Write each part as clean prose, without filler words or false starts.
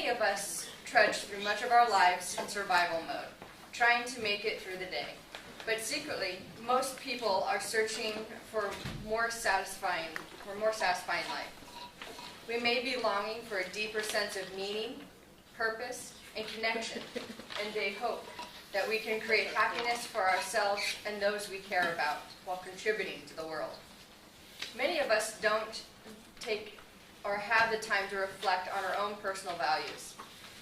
Many of us trudge through much of our lives in survival mode, trying to make it through the day. But secretly, most people are searching for more satisfying life. We may be longing for a deeper sense of meaning, purpose, and connection, and they hope that we can create happiness for ourselves and those we care about while contributing to the world. Many of us don't take or have the time to reflect on our own personal values.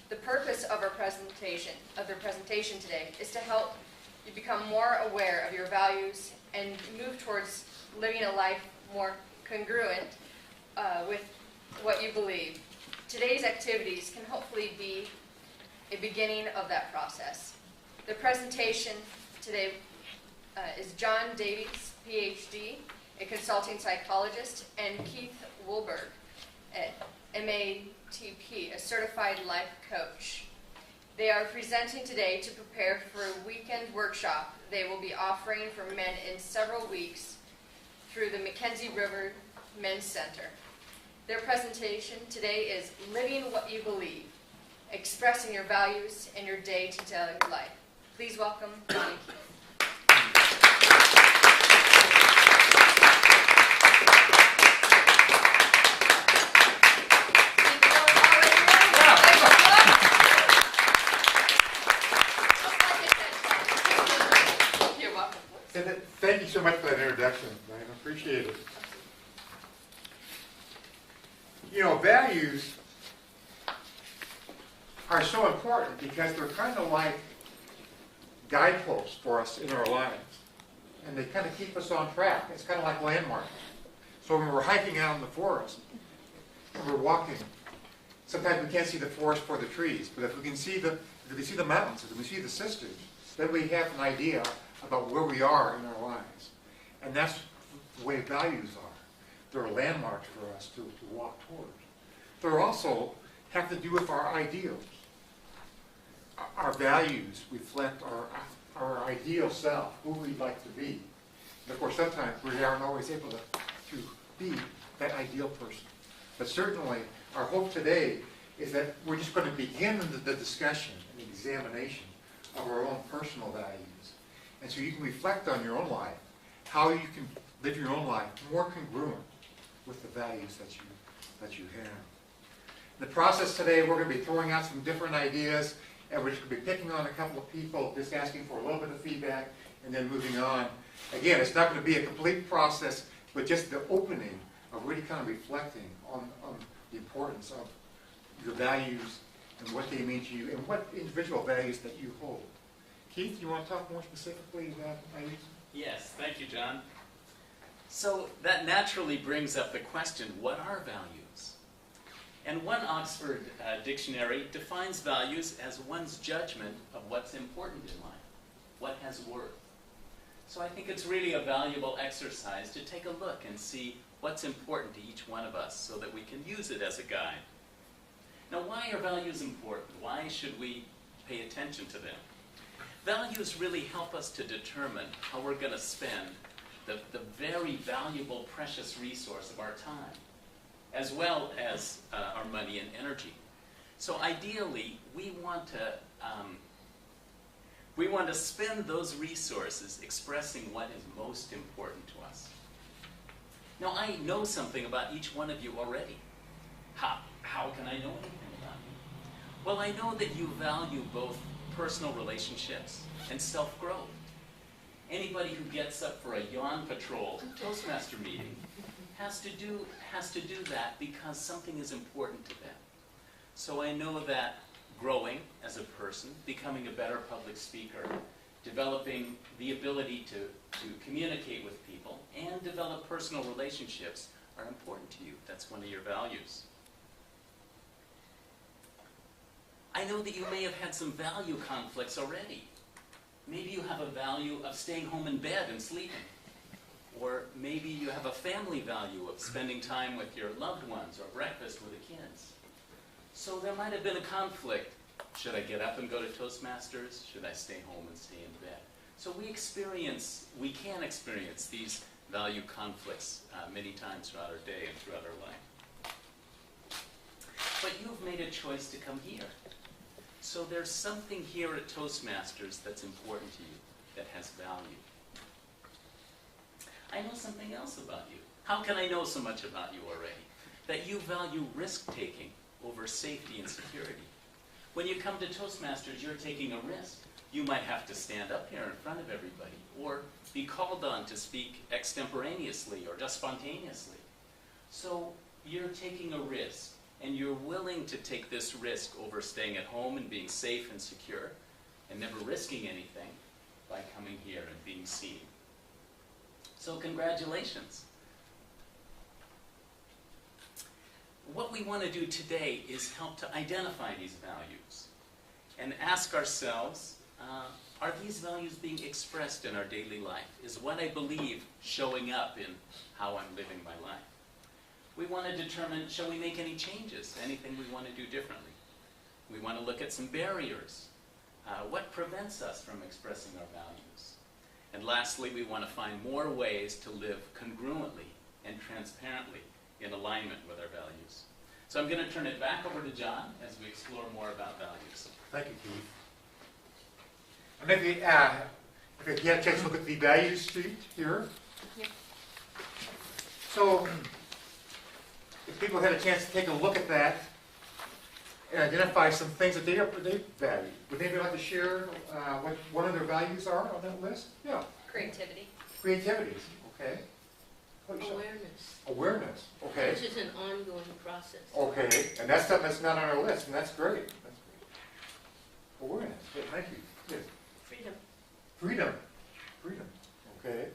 The purpose of the presentation today is to help you become more aware of your values and move towards living a life more congruent with what you believe. Today's activities can hopefully be a beginning of that process. The presentation today is Jon Davies, PhD, a consulting psychologist, and Keith Wohlberg, MATP, a certified life coach. They are presenting today to prepare for a weekend workshop they will be offering for men in several weeks through the McKenzie River Mens Center. Their presentation today is Living What You Believe, Expressing Your Values in Your Day-to-Day Life. Please welcome Jon and Keith. Thank you so much for that introduction, I appreciate it. You know, values are so important because they're kind of like guideposts for us in our lives. And they kind of keep us on track. It's kind of like landmarks. So when we're hiking out in the forest, and we're walking, sometimes we can't see the forest for the trees, but if we can see the mountains, if we see the sisters, then we have an idea about where we are in our lives. And that's the way values are. They're landmarks for us to walk towards. They also have to do with our ideals. Our values reflect our ideal self, who we'd like to be. And of course, sometimes we aren't always able to be that ideal person. But certainly, our hope today is that we're just going to begin the discussion and the examination of our own personal values. And so you can reflect on your own life, how you can live your own life more congruent with the values that you have. In the process today, we're going to be throwing out some different ideas, and we're just going to be picking on a couple of people, just asking for a little bit of feedback, and then moving on. Again, it's not going to be a complete process, but just the opening of really kind of reflecting on the importance of your values and what they mean to you, and what individual values that you hold. Keith, you want to talk more specifically about values? Yes, thank you, John. So that naturally brings up the question, what are values? And one Oxford dictionary defines values as one's judgment of what's important in life, what has worth. So I think it's really a valuable exercise to take a look and see what's important to each one of us so that we can use it as a guide. Now, why are values important? Why should we pay attention to them? Values really help us to determine how we're going to spend the very valuable, precious resource of our time, as well as our money and energy. So ideally, we want to spend those resources expressing what is most important to us. Now, I know something about each one of you already. How can I know anything about you? Well, I know that you value both personal relationships and self-growth. Anybody who gets up for a yawn patrol Toastmaster meeting has to do that because something is important to them. So I know that growing as a person, becoming a better public speaker, developing the ability to communicate with people, and develop personal relationships are important to you. That's one of your values. I know that you may have had some value conflicts already. Maybe you have a value of staying home in bed and sleeping. Or maybe you have a family value of spending time with your loved ones or breakfast with the kids. So there might have been a conflict. Should I get up and go to Toastmasters? Should I stay home and stay in bed? So we can experience these value conflicts many times throughout our day and throughout our life. but you've made a choice to come here. So there's something here at Toastmasters that's important to you, that has value. I know something else about you. How can I know so much about you already? That you value risk-taking over safety and security. When you come to Toastmasters, you're taking a risk. You might have to stand up here in front of everybody, or be called on to speak extemporaneously or just spontaneously. So you're taking a risk, and you're willing to take this risk over staying at home and being safe and secure, and never risking anything by coming here and being seen. So congratulations. What we want to do today is help to identify these values and ask ourselves, are these values being expressed in our daily life? Is what I believe showing up in how I'm living my life? We want to determine, shall we make any changes, anything we want to do differently? We want to look at some barriers. What prevents us from expressing our values? And lastly, we want to find more ways to live congruently and transparently in alignment with our values. So I'm going to turn it back over to John as we explore more about values. Thank you, Keith. And if you had a chance to look at the values sheet here. Yeah. So, if people had a chance to take a look at that and identify some things that they value, would anybody like to share what one of their values are on that list? Yeah. Creativity. Creativity, okay. Awareness, Awareness, okay. which is an ongoing process. Okay, and that's something that's not on our list, and that's great. That's great. Awareness, good, thank you. Yes. Freedom. Freedom, freedom, okay.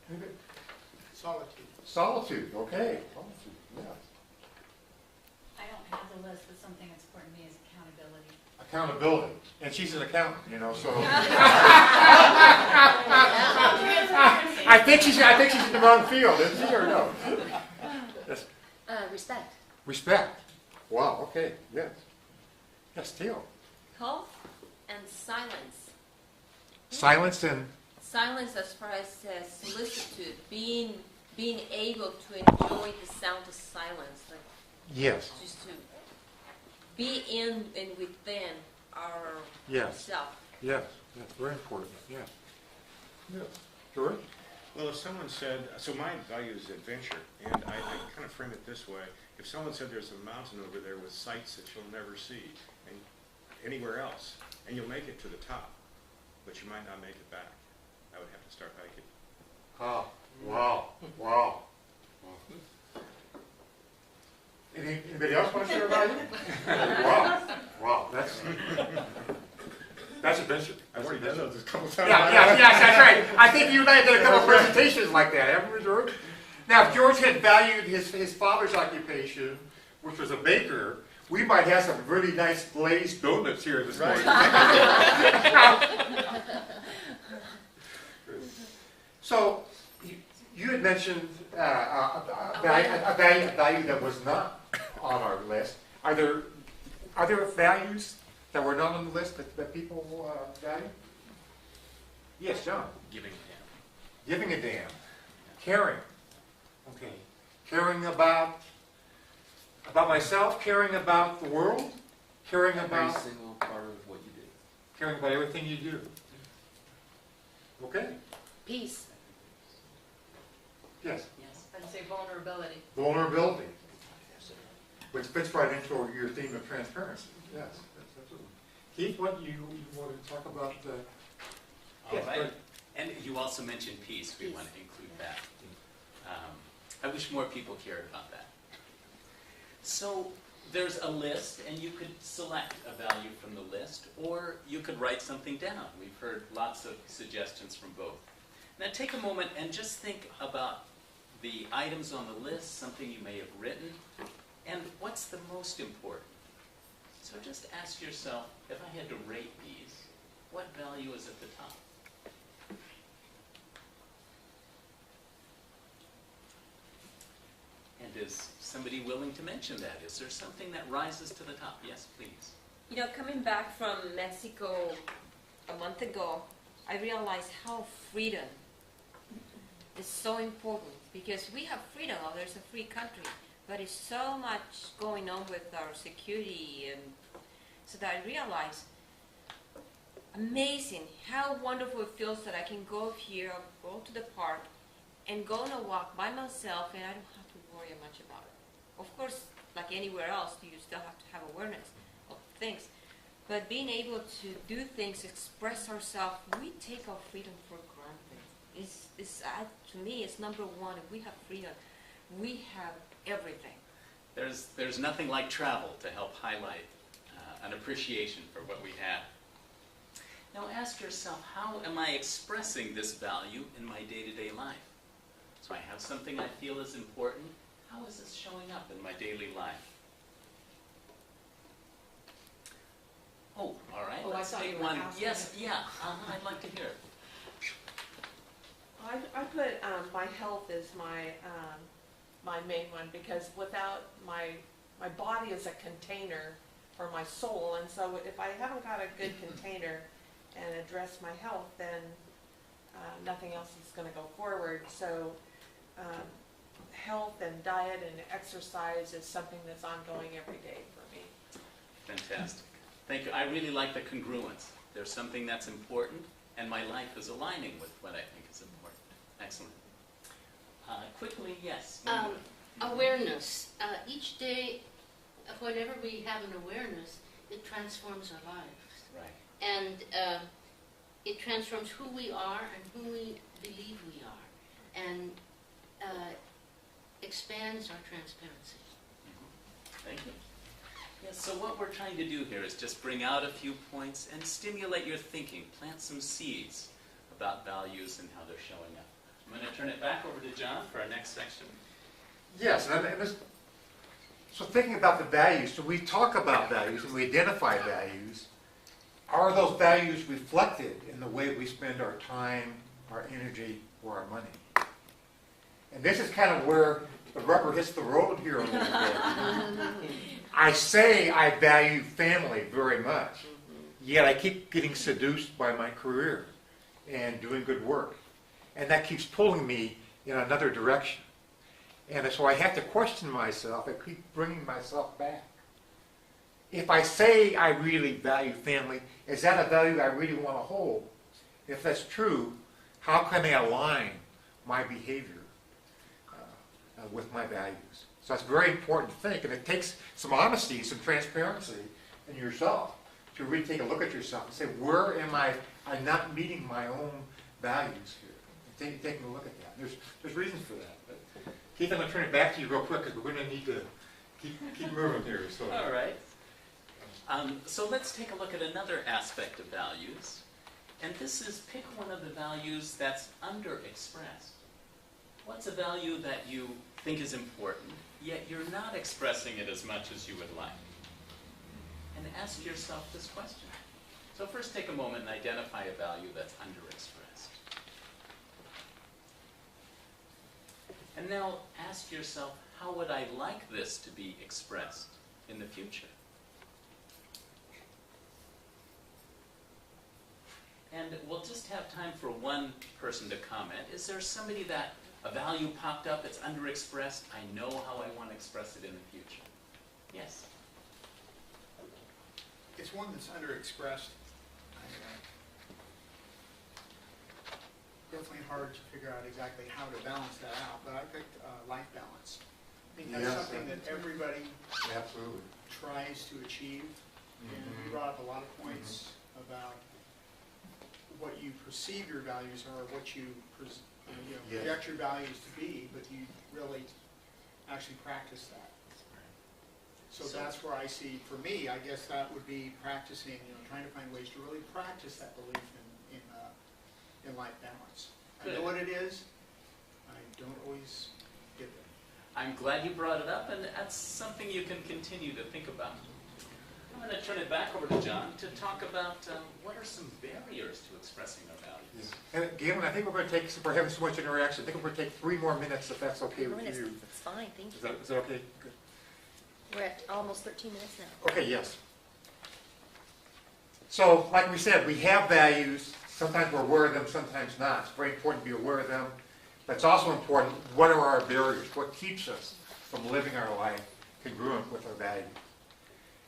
Anybody? Solitude. Solitude, okay. Solitude, yes. I don't have the list, but something that's important to me is accountability. Accountability, and she's an accountant, you know, so. I think she's in the wrong field, isn't she, or no? Yes. Respect. Respect. Wow, okay, yes. Yes, Teal. Health and silence. Silence and, Silence as far as solicitude, being able to enjoy the sound of silence, like yes, just to be in and within our yes, self. yes, that's very important, yes. Yes. George? Well, if someone said, so my value is adventure, and I kind of frame it this way. If someone said there's a mountain over there with sights that you'll never see and anywhere else, and you'll make it to the top, but you might not make it back, I would have to start hiking. Oh, wow, wow. Anybody else want to share about it? Wow, wow, that's adventure. I've already That's done adventure. those a couple times. Yes, that's right. I think you and I have done a couple presentations like that, haven't we, George? Now, if George had valued his father's occupation, which was a baker, we might have some really nice glazed donuts here this morning. So, you had mentioned a value that was not on our list. Are there values that were not on the list that people value? Yes, John. Giving a damn. Giving a damn. Caring. Okay. Caring about myself, caring about the world, caring about Every single part of what you do. caring about everything you do. Okay. Peace. Yes. Yes. I'd say vulnerability. Vulnerability. Which fits right into your theme of transparency. Yes. That's absolutely. Keith, what you want to talk about? All Yes, go right. ahead. And you also mentioned peace. We want to include that. I wish more people cared about that. So there's a list, and you could select a value from the list, or you could write something down. We've heard lots of suggestions from both. Now take a moment and just think about the items on the list, something you may have written, and what's the most important. So just ask yourself, if I had to rate these, what value is at the top? And is somebody willing to mention that? Is there something that rises to the top? Yes, please. You know, coming back from Mexico a month ago, I realized how freedom is so important, because we have freedom, there's a free country, but it's so much going on with our security, and so that I realize, amazing how wonderful it feels that I can go here, go to the park, and go on a walk by myself, and I don't have to worry much about it. Of course, like anywhere else, you still have to have awareness of things. But being able to do things, express ourselves, we take our freedom for granted. To me, it's number one. If we have freedom, we have everything. There's nothing like travel to help highlight an appreciation for what we have. Now ask yourself, how am I expressing this value in my day-to-day life? So I have something I feel is important. How is this showing up in my daily life? Oh, all right. Oh, I Let's thought you take were one. asking. Yes, yeah. I'd like to hear it. I put my health as my main one, because without my body is a container for my soul, and so if I haven't got a good container and address my health, then nothing else is going to go forward. So health and diet and exercise is something that's ongoing every day for me. Fantastic. Thank you. I really like the congruence. There's something that's important, and my life is aligning with what I think is important. Excellent. Quickly, yes. Awareness. Each day, whenever we have an awareness, it transforms our lives. Right. And it transforms who we are and who we believe we are, and expands our transparency. Thank you. Yes, so what we're trying to do here is just bring out a few points and stimulate your thinking, plant some seeds about values and how they're showing up. I'm going to turn it back over to John for our next section. Yes, so thinking about the values, so we talk about values and we identify values. Are those values reflected in the way we spend our time, our energy, or our money? And this is kind of where the rubber hits the road here a little bit. I say I value family very much, yet I keep getting seduced by my career and doing good work. And that keeps pulling me in another direction. And so I have to question myself. I keep bringing myself back. If I say I really value family, is that a value I really want to hold? If that's true, how can I align my behavior with my values? So it's very important to think, and it takes some honesty, some transparency in yourself to really take a look at yourself and say, where am I not meeting my own values here? And taking a look at that. There's reasons for that. But Keith, I'm going to turn it back to you real quick, because we're going to need to keep moving here. So. All right. So let's take a look at another aspect of values. And this is, pick one of the values that's underexpressed. What's a value that you think is important, yet you're not expressing it as much as you would like? And ask yourself this question. So first take a moment and identify a value that's underexpressed. And now ask yourself, how would I like this to be expressed in the future? And we'll just have time for one person to comment. Is there somebody that a value popped up, it's underexpressed, I know how I want to express it in the future? Yes? It's one that's underexpressed. Definitely hard to figure out exactly how to balance that out, but I picked life balance. I think that's something that everybody Absolutely. tries to achieve. And you brought up a lot of points about what you perceive your values are, what you project your values to be, but you really actually practice that. So that's where I see, for me, I guess that would be practicing, trying to find ways to really practice that belief in life balance. Good. I know what it is. I don't always get there. I'm glad you brought it up, and that's something you can continue to think about. I'm going to turn it back over to John to talk about what are some barriers to expressing our values. And Galen, I think we're going to take, since we're having so much interaction, I think we're going to take 3 more minutes, if that's okay with you. It's fine, thank Is that okay? Good. We're at almost 13 minutes now. Okay, yes. So, like we said, we have values. Sometimes we're aware of them, sometimes not. It's very important to be aware of them. But it's also important, what are our barriers? What keeps us from living our life congruent with our values.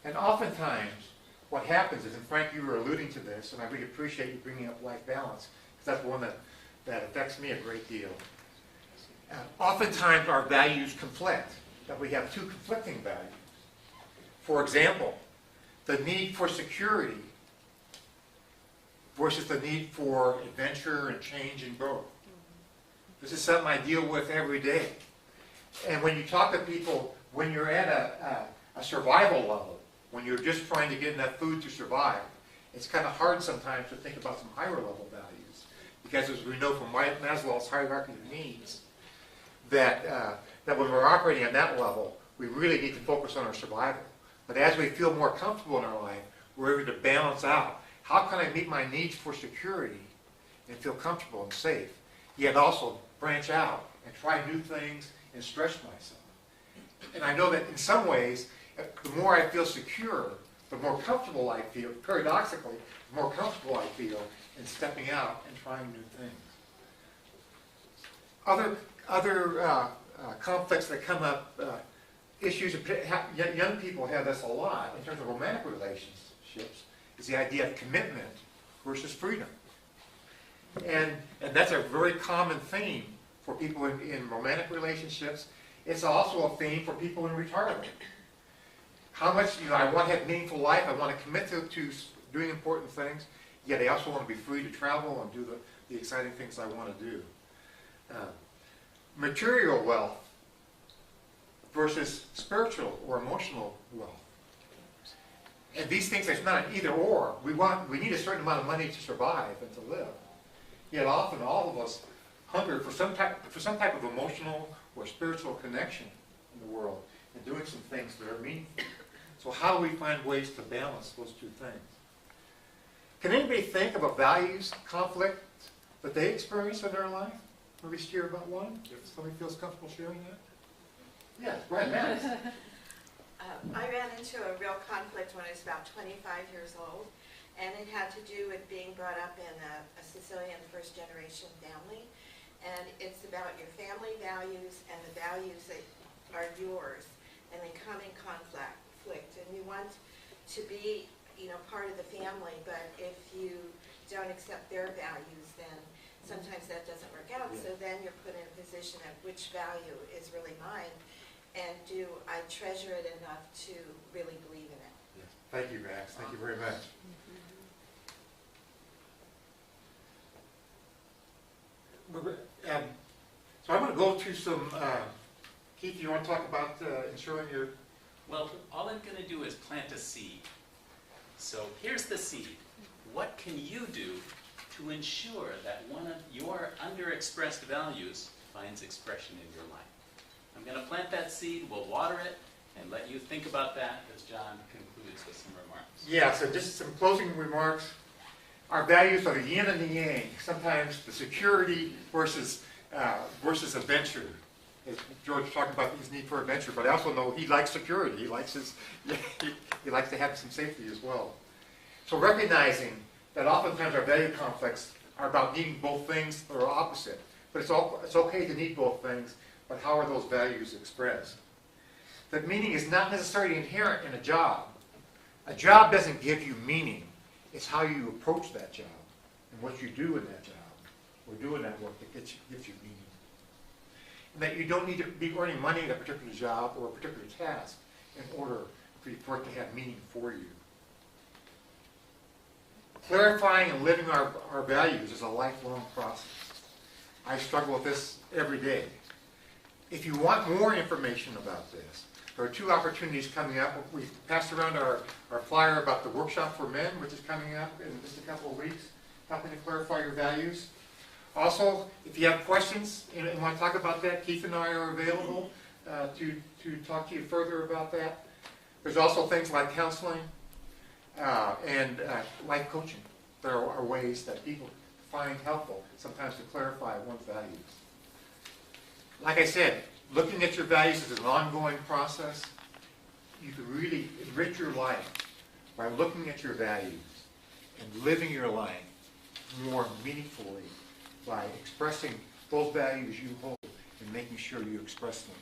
And oftentimes, what happens is, and Frank, you were alluding to this, and I really appreciate you bringing up life balance, because that's one that affects me a great deal. Oftentimes, our values conflict, that we have two conflicting values. For example, the need for security versus the need for adventure and change and growth. This is something I deal with every day. And when you talk to people, when you're at a survival level, when you're just trying to get enough food to survive, it's kind of hard sometimes to think about some higher level values. Because as we know from Maslow's hierarchy of needs, that when we're operating at that level, we really need to focus on our survival. But as we feel more comfortable in our life, we're able to balance out. How can I meet my needs for security and feel comfortable and safe, yet also branch out and try new things and stretch myself? And I know that in some ways, the more I feel secure, the more comfortable I feel, paradoxically, the more comfortable I feel in stepping out and trying new things. Other conflicts that come up, issues, young people have this a lot in terms of romantic relationships, is the idea of commitment versus freedom. And that's a very common theme for people in romantic relationships. It's also a theme for people in retirement. How much, I want to have a meaningful life, I want to commit to doing important things, yet I also want to be free to travel and do the exciting things I want to do. Material wealth versus spiritual or emotional wealth. And these things, it's not an either or. We need a certain amount of money to survive and to live. Yet often all of us hunger for some type of emotional or spiritual connection in the world and doing some things that are meaningful. So how do we find ways to balance those two things? Can anybody think of a values conflict that they experience in their life? Maybe share about one, if somebody feels comfortable sharing that. Yes, right now. I ran into a real conflict when I was about 25 years old, and it had to do with being brought up in a Sicilian first-generation family. And it's about your family values and the values that are yours, and they come in conflict. And you want to be, part of the family, but if you don't accept their values, then sometimes that doesn't work out. Yeah. So then you're put in a position of which value is really mine, and do I treasure it enough to really believe in it? Yes. Thank you, Max. Thank you very much. So I'm going to go to some, Keith, you want to talk about ensuring your... Well, all I'm going to do is plant a seed. So here's the seed. What can you do to ensure that one of your underexpressed values finds expression in your life? I'm going to plant that seed, we'll water it, and let you think about that as John concludes with some remarks. Yeah, so just some closing remarks. Our values are the yin and the yang. Sometimes the security versus adventure. As George talked about his need for adventure, but I also know he likes security. He likes he likes to have some safety as well. So recognizing that oftentimes our value conflicts are about needing both things that are opposite. But it's okay to need both things, but how are those values expressed? That meaning is not necessarily inherent in a job. A job doesn't give you meaning. It's how you approach that job and what you do in that job or doing that work that gives you meaning. And that you don't need to be earning money at a particular job or a particular task in order for it to have meaning for you. Clarifying and living our values is a lifelong process. I struggle with this every day. If you want more information about this, there are two opportunities coming up. We've passed around our flyer about the workshop for men, which is coming up in just a couple of weeks, helping to clarify your values. Also, if you have questions and want to talk about that, Keith and I are available to talk to you further about that. There's also things like counseling and life coaching. There are ways that people find helpful sometimes to clarify one's values. Like I said, looking at your values is an ongoing process. You can really enrich your life by looking at your values and living your life more meaningfully by expressing those values you hold and making sure you express them